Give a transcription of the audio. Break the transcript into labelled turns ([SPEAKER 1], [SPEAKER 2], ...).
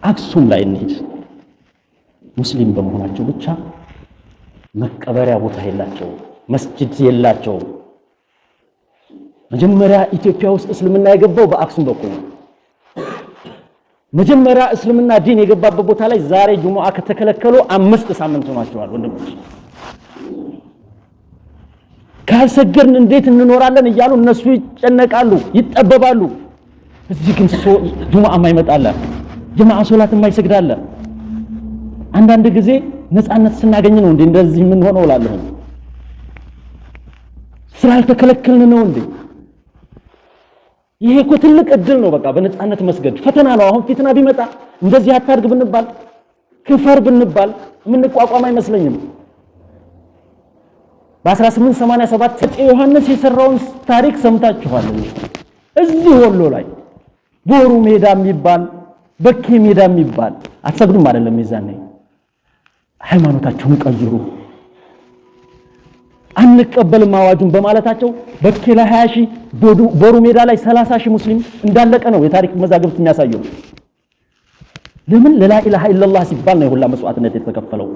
[SPEAKER 1] አክሱም ላይ እንሂድ። ሙስሊም በመሆናቸው ብቻ መቀበሪያ ቦታ የላቸው፣ መስጂድ የላቸው። መጀመሪያ ኢትዮጵያ ውስጥ እስልምና የገባው በአክሱም በኩል ነው። መጀመሪያ እስልምና ዲን የገባበት ቦታ ላይ ዛሬ ጁሙአ ከተከለከሉ 5 ሳምንት ሆኗቸዋል። ወንድሞች ካልሰገርን እንዴት እንኖራለን እያሉ እነሱ ይጨነቃሉ፣ ይጠበባሉ። እዚህ ግን ጁሙአ የማይመጣለ ጀማዓ ሶላት የማይሰግዳለ። አንዳንድ ጊዜ ነፃነት ስናገኝ ነው እንዴ እንደዚህ ምን ሆነው እላለሁ። ስላልተከለከልን ነው እንዴ? ይሄ እኮ ትልቅ እድል ነው። በቃ በነፃነት መስገድ ፈተና ነው። አሁን ፊትና ቢመጣ እንደዚህ አታርግ ብንባል ክፈር ብንባል የምንቋቋም አይመስለኝም። በ1887 አፄ ዮሐንስ የሰራውን ታሪክ ሰምታችኋል። እዚህ ወሎ ላይ ቦሩ ሜዳ የሚባል በኬ ሜዳ የሚባል አትሰግዱም አይደለም? የዛኔ ሃይማኖታቸውን ቀይሩ አንቀበልም አዋጁን በማለታቸው በኬ ላይ 20 ሺህ ቦሩ ሜዳ ላይ 30 ሺህ ሙስሊም እንዳለቀ ነው የታሪክ መዛግብት የሚያሳየው። ለምን ለላ ኢላሃ ኢላላህ ሲባል ነው ሁላ መስዋዕትነት የተከፈለው።